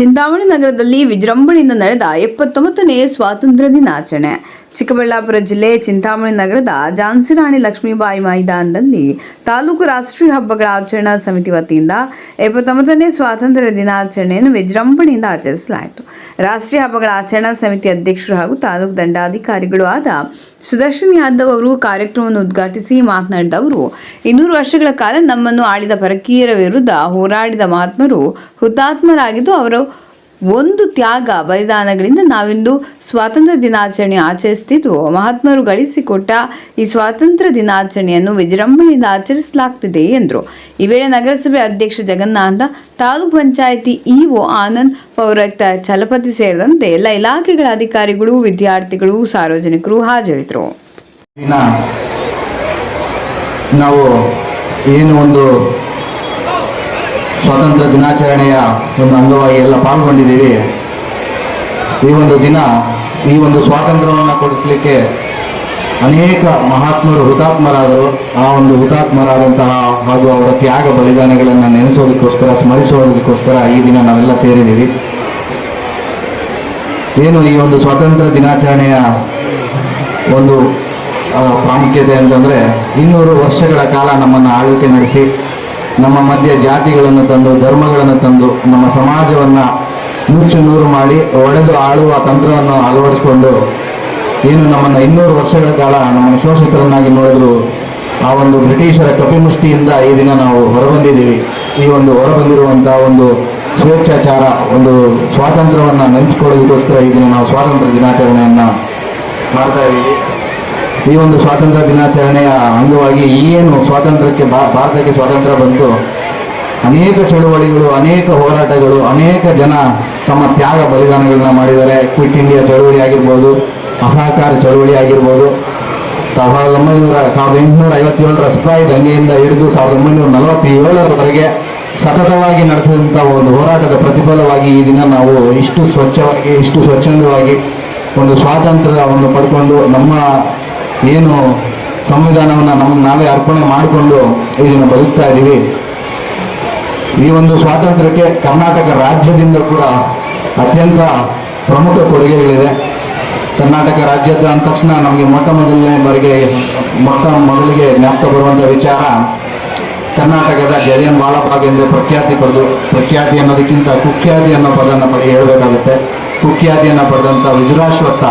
ಚಿಂತಾಮಣಿ ನಗರದಲ್ಲಿ ವಿಜೃಂಭಣೆಯಿಂದ ನಡೆದ 79ನೇ ಸ್ವಾತಂತ್ರ್ಯ ದಿನಾಚರಣೆ. ಚಿಕ್ಕಬಳ್ಳಾಪುರ ಜಿಲ್ಲೆ ಚಿಂತಾಮಣಿ ನಗರದ ಝಾನ್ಸಿ ರಾಣಿ ಲಕ್ಷ್ಮೀಬಾಯಿ ಮೈದಾನದಲ್ಲಿ ತಾಲೂಕು ರಾಷ್ಟ್ರೀಯ ಹಬ್ಬಗಳ ಆಚರಣಾ ಸಮಿತಿ ವತಿಯಿಂದ 79ನೇ ಸ್ವಾತಂತ್ರ್ಯ ದಿನಾಚರಣೆಯನ್ನು ವಿಜೃಂಭಣೆಯಿಂದ ಆಚರಿಸಲಾಯಿತು. ರಾಷ್ಟ್ರೀಯ ಹಬ್ಬಗಳ ಆಚರಣಾ ಸಮಿತಿ ಅಧ್ಯಕ್ಷರು ಹಾಗೂ ತಾಲೂಕು ದಂಡಾಧಿಕಾರಿಗಳು ಆದ ಸುದರ್ಶನ್ ಯಾದವ್ ಅವರು ಕಾರ್ಯಕ್ರಮವನ್ನು ಉದ್ಘಾಟಿಸಿ ಮಾತನಾಡಿದ ಅವರು, 200 ವರ್ಷಗಳ ಕಾಲ ನಮ್ಮನ್ನು ಆಳಿದ ಪರಕೀಯರ ವಿರುದ್ಧ ಹೋರಾಡಿದ ಮಹಾತ್ಮರು ಹುತಾತ್ಮರಾಗಿದ್ದು ಅವರ ಒಂದು ತ್ಯಾಗ ಬಲಿದಾನಗಳಿಂದ ನಾವಿಂದು ಸ್ವಾತಂತ್ರ್ಯ ದಿನಾಚರಣೆ ಆಚರಿಸುತ್ತಿದ್ದು, ಮಹಾತ್ಮರು ಗಳಿಸಿಕೊಟ್ಟ ಈ ಸ್ವಾತಂತ್ರ್ಯ ದಿನಾಚರಣೆಯನ್ನು ವಿಜೃಂಭಣೆಯಿಂದ ಆಚರಿಸಲಾಗುತ್ತಿದೆ ಎಂದರು. ಈ ವೇಳೆ ನಗರಸಭೆ ಅಧ್ಯಕ್ಷ ಜಗನ್ನಾಥ, ತಾಲೂಕು ಪಂಚಾಯಿತಿ ಇಒ ಆನಂದ್, ಪೌರಾಯುಕ್ತ ಚಲಪತಿ ಸೇರಿದಂತೆ ಎಲ್ಲ ಇಲಾಖೆಗಳ ಅಧಿಕಾರಿಗಳು, ವಿದ್ಯಾರ್ಥಿಗಳು, ಸಾರ್ವಜನಿಕರು ಹಾಜರಿದ್ದರು. ನಾವು ಏನು ಒಂದು ಸ್ವಾತಂತ್ರ್ಯ ದಿನಾಚರಣೆಯ ಒಂದು ಅಂಗವಾಗಿ ಎಲ್ಲ ಪಾಲ್ಗೊಂಡಿದ್ದೀವಿ. ಈ ಒಂದು ದಿನ ಈ ಒಂದು ಸ್ವಾತಂತ್ರ್ಯವನ್ನು ಕೊಡಿಸಲಿಕ್ಕೆ ಅನೇಕ ಮಹಾತ್ಮರು ಹುತಾತ್ಮರಾದರು. ಆ ಒಂದು ಹುತಾತ್ಮರಾದಂತಹ ಹಾಗೂ ಅವರ ತ್ಯಾಗ ಬಲಿದಾನಗಳನ್ನು ನೆನೆಸೋದಕ್ಕೋಸ್ಕರ, ಸ್ಮರಿಸೋದಕ್ಕೋಸ್ಕರ ಈ ದಿನ ನಾವೆಲ್ಲ ಸೇರಿದ್ದೀವಿ. ಏನು ಈ ಒಂದು ಸ್ವಾತಂತ್ರ್ಯ ದಿನಾಚರಣೆಯ ಒಂದು ಪ್ರಾಮುಖ್ಯತೆ ಅಂತಂದರೆ, 200 ವರ್ಷಗಳ ಕಾಲ ನಮ್ಮನ್ನು ಆಳ್ವಿಕೆ ನಡೆಸಿ ನಮ್ಮ ಮಧ್ಯೆ ಜಾತಿಗಳನ್ನು ತಂದು, ಧರ್ಮಗಳನ್ನು ತಂದು, ನಮ್ಮ ಸಮಾಜವನ್ನು ನುಚ್ಚು ನೂರು ಮಾಡಿ ಒಡೆದು ಆಳುವ ತಂತ್ರವನ್ನು ಅಳವಡಿಸಿಕೊಂಡು ಏನು ನಮ್ಮನ್ನು 200 ವರ್ಷಗಳ ಕಾಲ ನಮ್ಮನ್ನು ಶೋಷಿತರನ್ನಾಗಿ ನೋಡಿದ್ರು. ಆ ಒಂದು ಬ್ರಿಟಿಷರ ಕಪಿಮುಷ್ಟಿಯಿಂದ ಈ ದಿನ ನಾವು ಹೊರಬಂದಿದ್ದೀವಿ. ಈ ಒಂದು ಹೊರಬಂದಿರುವಂಥ ಒಂದು ಸ್ವೇಚ್ಛಾಚಾರ, ಒಂದು ಸ್ವಾತಂತ್ರ್ಯವನ್ನು ನೆನೆಸ್ಕೊಳ್ಳೋದಕ್ಕೋಸ್ಕರ ಈ ದಿನ ನಾವು ಸ್ವಾತಂತ್ರ್ಯ ದಿನಾಚರಣೆಯನ್ನು ಮಾಡ್ತಾ ಇದ್ದೀವಿ. ಈ ಒಂದು ಸ್ವಾತಂತ್ರ್ಯ ದಿನಾಚರಣೆಯ ಅಂಗವಾಗಿ ಏನು ಸ್ವಾತಂತ್ರ್ಯಕ್ಕೆ ಭಾರತಕ್ಕೆ ಸ್ವಾತಂತ್ರ್ಯ ಬಂತು, ಅನೇಕ ಚಳುವಳಿಗಳು, ಅನೇಕ ಹೋರಾಟಗಳು, ಅನೇಕ ಜನ ತಮ್ಮ ತ್ಯಾಗ ಬಲಿದಾನಗಳನ್ನ ಮಾಡಿದ್ದಾರೆ. ಕ್ವಿಟ್ ಇಂಡಿಯಾ ಚಳುವಳಿ ಆಗಿರ್ಬೋದು, ಅಸಹಕಾರ ಚಳುವಳಿ ಆಗಿರ್ಬೋದು, 1857ರ ಸಿಪಾಯಿ ದಂಗೆಯಿಂದ ಹಿಡಿದು 1947ರವರೆಗೆ ಸತತವಾಗಿ ನಡೆಸಿದಂಥ ಒಂದು ಹೋರಾಟದ ಪ್ರತಿಫಲವಾಗಿ ಈ ದಿನ ನಾವು ಇಷ್ಟು ಸ್ವಚ್ಛವಾಗಿ, ಇಷ್ಟು ಸ್ವಚ್ಛಂದವಾಗಿ ಒಂದು ಸ್ವಾತಂತ್ರ್ಯವನ್ನು ಪಡ್ಕೊಂಡು ನಮ್ಮ ಏನು ಸಂವಿಧಾನವನ್ನು ನಮಗೆ ನಾವೇ ಅರ್ಪಣೆ ಮಾಡಿಕೊಂಡು ಇದನ್ನು ಬದುಕ್ತಾ ಇದ್ದೀವಿ. ಈ ಒಂದು ಸ್ವಾತಂತ್ರ್ಯಕ್ಕೆ ಕರ್ನಾಟಕ ರಾಜ್ಯದಿಂದ ಕೂಡ ಅತ್ಯಂತ ಪ್ರಮುಖ ಕೊಡುಗೆಗಳಿದೆ. ಕರ್ನಾಟಕ ರಾಜ್ಯದ ಅಂದ ತಕ್ಷಣ ನಮಗೆ ಮೊಟ್ಟ ಮೊದಲಿಗೆ ಜ್ಞಾಪಕ ಬರುವಂಥ ವಿಚಾರ ಕರ್ನಾಟಕದ ಜಲಿಯನ್ ವಾಲಾಬಾಗ್ ಎಂದು ಪ್ರಖ್ಯಾತಿ ಅನ್ನೋದಕ್ಕಿಂತ ಕುಖ್ಯಾತಿ ಅನ್ನೋ ಪದನ ಹೇಳಬೇಕಾಗುತ್ತೆ. ಕುಖ್ಯಾತಿಯನ್ನು ಪಡೆದಂಥ ವಿಜುರಾಶ್ವತ್ಥ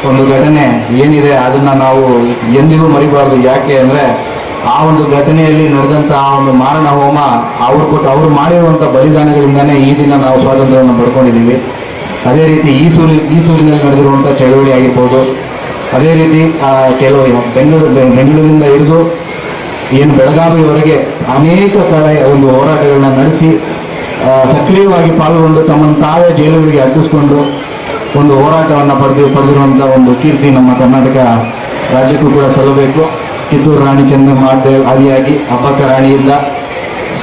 ಒಂದು ಘಟನೆ ಏನಿದೆ ಅದನ್ನು ನಾವು ಎಂದಿಗೂ ಮರಿಬಾರ್ದು. ಯಾಕೆ ಅಂದರೆ ಆ ಒಂದು ಘಟನೆಯಲ್ಲಿ ನಡೆದಂಥ ಆ ಒಂದು ಮಾರಣ ಹೋಮ, ಅವರು ಮಾಡಿರುವಂಥ ಬಲಿದಾನಗಳಿಂದನೇ ಈ ದಿನ ನಾವು ಸ್ವಾತಂತ್ರ್ಯವನ್ನು ಪಡ್ಕೊಂಡಿದ್ದೀವಿ. ಅದೇ ರೀತಿ ಈಸೂರಿನಲ್ಲಿ ನಡೆದಿರುವಂಥ ಚಳವಳಿ ಆಗಿರ್ಬೋದು, ಅದೇ ರೀತಿ ಕೆಲವು ಬೆಂಗಳೂರಿಂದ ಹಿಡಿದು ಏನು ಬೆಳಗಾವಿಯವರೆಗೆ ಅನೇಕ ಕಡೆ ಒಂದು ಹೋರಾಟಗಳನ್ನ ನಡೆಸಿ ಸಕ್ರಿಯವಾಗಿ ಪಾಲ್ಗೊಂಡು ತಮ್ಮನ್ನು ತಾವೇ ಜೈಲುಗಳಿಗೆ ಅಟ್ಟಿಸ್ಕೊಂಡು ಒಂದು ಹೋರಾಟವನ್ನು ಪಡೆದಿರುವಂಥ ಒಂದು ಕೀರ್ತಿ ನಮ್ಮ ಕರ್ನಾಟಕ ರಾಜ್ಯಕ್ಕೂ ಕೂಡ ಸಲ್ಲಬೇಕು. ಕಿತ್ತೂರು ರಾಣಿ ಚೆನ್ನಮ್ಮ ಆದಿಯಾಗಿ ಅಬ್ಬಕ್ಕ ರಾಣಿಯಿಂದ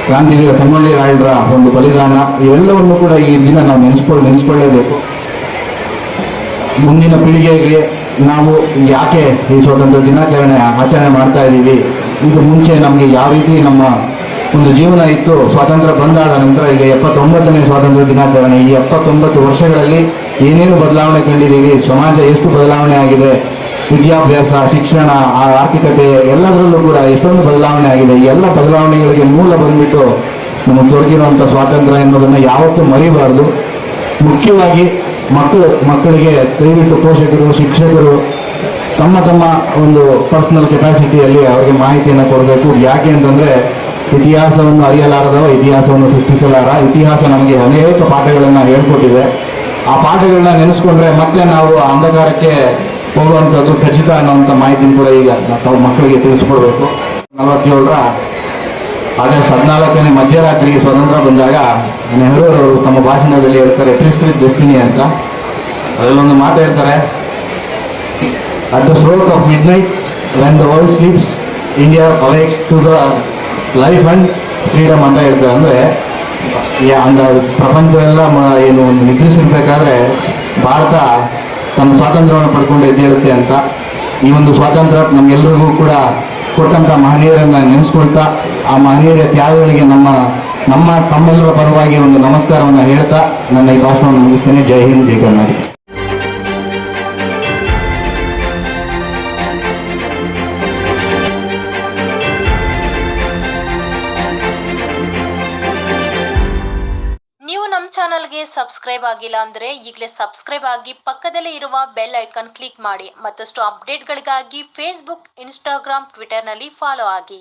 ಕ್ರಾಂತಿವೀರ ಸಂಗೊಳ್ಳಿ ರಾಯರ ಒಂದು ಬಲಿದಾನ, ಇವೆಲ್ಲವನ್ನು ಕೂಡ ಈ ದಿನ ನಾವು ನೆನೆಸ್ಕೊಳ್ಳೇಬೇಕು. ಮುಂದಿನ ಪೀಳಿಗೆಗೆ ನಾವು ಯಾಕೆ ಈ ಸ್ವಾತಂತ್ರ್ಯ ದಿನಾಚರಣೆ ಆಚರಣೆ ಮಾಡ್ತಾ ಇದ್ದೀವಿ, ಇದು ಮುಂಚೆ ನಮಗೆ ಯಾವ ರೀತಿ ನಮ್ಮ ಒಂದು ಜೀವನ ಇತ್ತು, ಸ್ವಾತಂತ್ರ್ಯ ಬಂದಾದ ನಂತರ ಈಗ 79ನೇ ಸ್ವಾತಂತ್ರ್ಯ ದಿನಾಚರಣೆ, ಈ 79 ವರ್ಷಗಳಲ್ಲಿ ಏನೇನು ಬದಲಾವಣೆ ಕಂಡಿದ್ದೀವಿ, ಸಮಾಜ ಎಷ್ಟು ಬದಲಾವಣೆ ಆಗಿದೆ, ವಿದ್ಯಾಭ್ಯಾಸ, ಶಿಕ್ಷಣ, ಆರ್ಥಿಕತೆ ಎಲ್ಲದರಲ್ಲೂ ಕೂಡ ಎಷ್ಟೊಂದು ಬದಲಾವಣೆ ಆಗಿದೆ. ಈ ಎಲ್ಲ ಬದಲಾವಣೆಗಳಿಗೆ ಮೂಲ ಬಂದ್ಬಿಟ್ಟು ನಮಗೆ ದೊರಕಿರುವಂಥ ಸ್ವಾತಂತ್ರ್ಯ ಎನ್ನುವುದನ್ನು ಯಾವತ್ತೂ ಮರಿಬಾರ್ದು. ಮುಖ್ಯವಾಗಿ ಮಕ್ಕಳಿಗೆ ದಯವಿಟ್ಟು ಪೋಷಕರು, ಶಿಕ್ಷಕರು ತಮ್ಮ ಒಂದು ಪರ್ಸನಲ್ ಕೆಪಾಸಿಟಿಯಲ್ಲಿ ಅವರಿಗೆ ಮಾಹಿತಿಯನ್ನು ಕೊಡಬೇಕು. ಯಾಕೆ ಅಂತಂದರೆ ಇತಿಹಾಸವನ್ನು ಅರಿಯಲಾರದವ ಇತಿಹಾಸವನ್ನು ಸೃಷ್ಟಿಸಲಾರ. ಇತಿಹಾಸ ನಮಗೆ ಅನೇಕ ಪಾಠಗಳನ್ನು ಹೇಳ್ಕೊಟ್ಟಿದೆ. ಆ ಪಾಠಗಳನ್ನ ನೆನೆಸ್ಕೊಂಡ್ರೆ ಮತ್ತೆ ನಾವು ಅಂಧಕಾರಕ್ಕೆ ಹೋಗುವಂಥದ್ದು ಖಚಿತ ಅನ್ನೋಂಥ ಮಾಹಿತಿನ ಕೂಡ ಈಗ ನಾವು ಮಕ್ಕಳಿಗೆ ತಿಳಿಸ್ಕೊಡ್ಬೇಕು. 47ರ ಆಗಸ್ಟ್ 14ನೇ ಮಧ್ಯರಾತ್ರಿಗೆ ಸ್ವಾತಂತ್ರ್ಯ ಬಂದಾಗ ನೆಹರೂರವರು ತಮ್ಮ ಭಾಷಣದಲ್ಲಿ ಹೇಳ್ತಾರೆ, ಪ್ರಿಸ್ಕ್ರಿಪ್ಟ್ ಡೆಸ್ಟಿನಿ ಅಂತ. ಅದರಲ್ಲೊಂದು ಮಾತು ಹೇಳ್ತಾರೆ, at the stroke of midnight when the world sleeps India awakes to the life and freedom ಅಂತ ಹೇಳ್ತಾರೆ. ಅಂದರೆ ಪ್ರಪಂಚವೆಲ್ಲ ಏನು ಒಂದು ನಿದ್ರಿಸಿರ್ಬೇಕಾದ್ರೆ ಭಾರತ ತನ್ನ ಸ್ವಾತಂತ್ರ್ಯವನ್ನು ಪಡ್ಕೊಂಡು ಎದ್ದೇಳುತ್ತೆ ಅಂತ. ಈ ಒಂದು ಸ್ವಾತಂತ್ರ್ಯ ನಮಗೆಲ್ಲರಿಗೂ ಕೂಡ ಕೊಟ್ಟಂಥ ಮಹನೀಯರನ್ನು ನೆನೆಸ್ಕೊಳ್ತಾ, ಆ ಮಹನೀಯರ ತ್ಯಾಗಗಳಿಗೆ ನಮ್ಮ ತಮ್ಮೆಲ್ಲರ ಪರವಾಗಿ ಒಂದು ನಮಸ್ಕಾರವನ್ನು ಹೇಳ್ತಾ ನನ್ನ ಈ ಭಾಷಣವನ್ನು ಮುಗಿಸ್ತೇನೆ. ಜೈ ಹಿಂದ್, ಜೈ ಕರ್ನಾಟಕ. ನೀವು ನಮ್ಮ ಚಾನಲ್ಗೆ ಸಬ್ಸ್ಕ್ರೈಬ್ ಆಗಿಲ್ಲ ಅಂದರೆ ಈಗಲೇ ಸಬ್ಸ್ಕ್ರೈಬ್ ಆಗಿ ಪಕ್ಕದಲ್ಲೇ ಇರುವ ಬೆಲ್ ಐಕಾನ್ ಕ್ಲಿಕ್ ಮಾಡಿ. ಮತ್ತಷ್ಟು ಅಪ್ಡೇಟ್ಗಳಿಗಾಗಿ ಫೇಸ್ಬುಕ್, ಇನ್ಸ್ಟಾಗ್ರಾಮ್, ಟ್ವಿಟರ್ನಲ್ಲಿ ಫಾಲೋ ಆಗಿ.